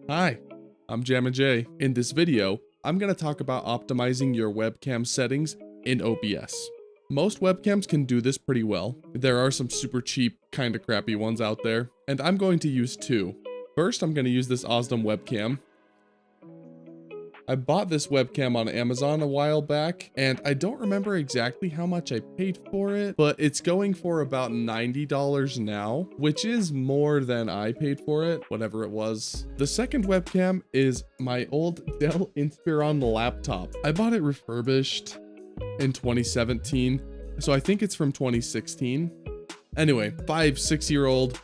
Hi, I'm Jammin J. In this video, I'm going to talk about optimizing your webcam settings in OBS. Most webcams can do this pretty well. There are some super cheap, kinda crappy ones out there, and I'm going to use two. First, I'm going to use this Osdom webcam. I bought this webcam on Amazon a while back, and I don't remember exactly how much I paid for it, but it's going for about $90 now, which is more than I paid for it, whatever it was. The second webcam is my old Dell Inspiron laptop. I bought it refurbished in 2017, so I think it's from 2016. Anyway, 5-6-year-old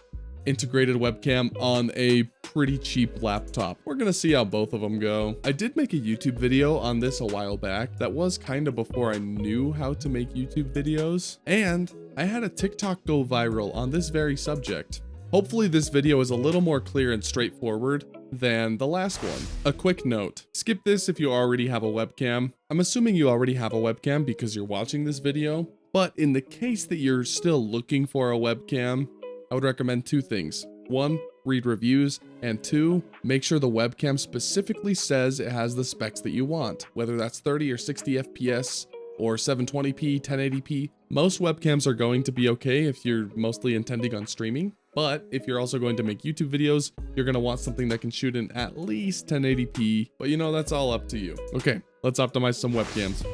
integrated webcam on a pretty cheap laptop. We're gonna see how both of them go. I did make a YouTube video on this a while back. That was kind of before I knew how to make YouTube videos, and I had a TikTok go viral on this very subject. Hopefully this video is a little more clear and straightforward than the last one. A quick note, skip this if you already have a webcam. I'm assuming you already have a webcam because you're watching this video, but in the case that you're still looking for a webcam, I would recommend two things. One, read reviews, and two, make sure the webcam specifically says it has the specs that you want, whether that's 30 or 60 FPS or 720p, 1080p. Most webcams are going to be okay if you're mostly intending on streaming, but if you're also going to make YouTube videos, you're gonna want something that can shoot in at least 1080p, but you know, that's all up to you. Okay, let's optimize some webcams.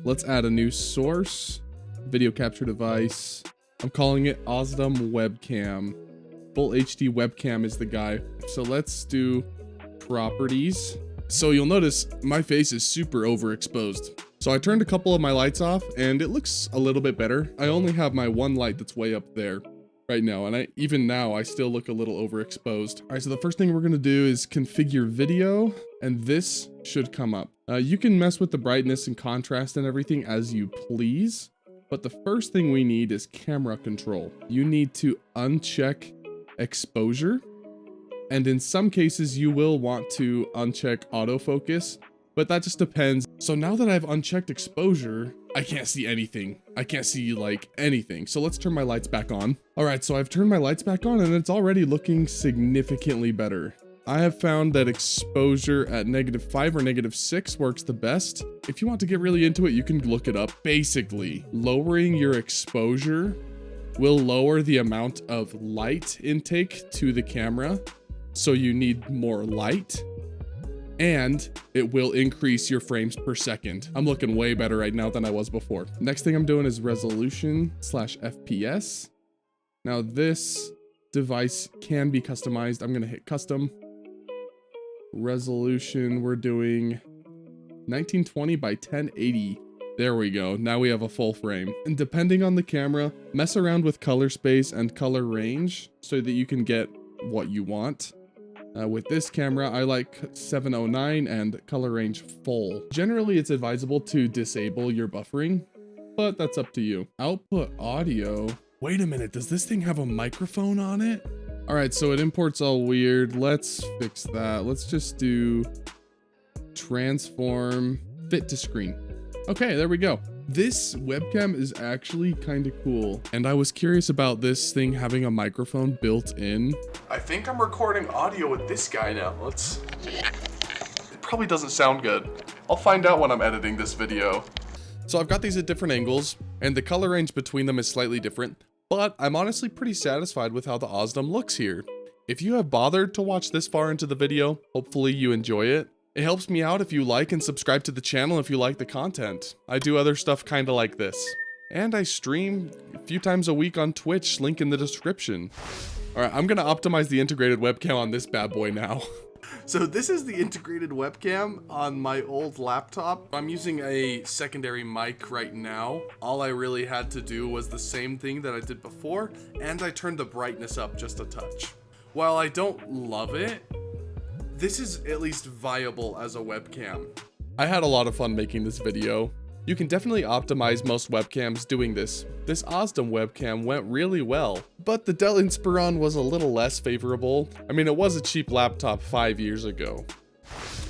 Let's add a new source. Video capture device. I'm calling it Osdom webcam. Full HD webcam is the guy. So let's do properties. So you'll notice my face is super overexposed. So I turned a couple of my lights off and it looks a little bit better. I only have my one light that's way up there right now, and even now I still look a little overexposed. All right, so the first thing we're gonna do is configure video, and this should come up. You can mess with the brightness and contrast and everything as you please. But the first thing we need is camera control. You need to uncheck exposure. And in some cases, you will want to uncheck autofocus, but that just depends. So now that I've unchecked exposure, I can't see anything. I can't see like anything. So let's turn my lights back on. All right, so I've turned my lights back on and it's already looking significantly better. I have found that exposure at -5 or -6 works the best. If you want to get really into it, you can look it up. Basically, lowering your exposure will lower the amount of light intake to the camera, so you need more light, and it will increase your frames per second. I'm looking way better right now than I was before. Next thing I'm doing is resolution/FPS. Now this device can be customized. I'm gonna hit custom. Resolution, we're doing 1920 by 1080. There we go. Now we have a full frame. And depending on the camera, mess around with color space and color range so that you can get what you want. With this camera, I like 709 and color range full. Generally, it's advisable to disable your buffering, but that's up to you. Output audio. Wait a minute, does this thing have a microphone on it? All right, so it imports all weird. Let's fix that. Let's just do transform fit to screen. Okay, there we go. This webcam is actually kind of cool. And I was curious about this thing having a microphone built in. I think I'm recording audio with this guy now. It probably doesn't sound good. I'll find out when I'm editing this video. So I've got these at different angles and the color range between them is slightly different. But I'm honestly pretty satisfied with how the Osdom looks here. If you have bothered to watch this far into the video, hopefully you enjoy it. It helps me out if you like and subscribe to the channel if you like the content. I do other stuff kinda like this. And I stream a few times a week on Twitch, link in the description. Alright, I'm gonna optimize the integrated webcam on this bad boy now. So this is the integrated webcam on my old laptop. I'm using a secondary mic right now. All I really had to do was the same thing that I did before, and I turned the brightness up just a touch. While I don't love it, this is at least viable as a webcam. I had a lot of fun making this video. You can definitely optimize most webcams doing this. This Osdom webcam went really well, but the Dell Inspiron was a little less favorable. I mean, it was a cheap laptop 5 years ago.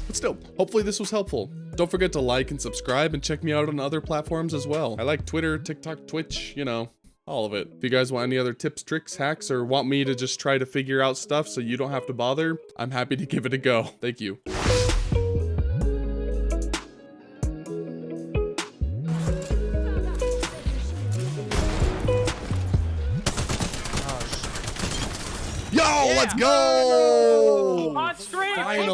But still, hopefully this was helpful. Don't forget to like and subscribe and check me out on other platforms as well. I like Twitter, TikTok, Twitch, you know, all of it. If you guys want any other tips, tricks, hacks, or want me to just try to figure out stuff so you don't have to bother, I'm happy to give it a go. Thank you. Yo, let's go! On stream! Finally.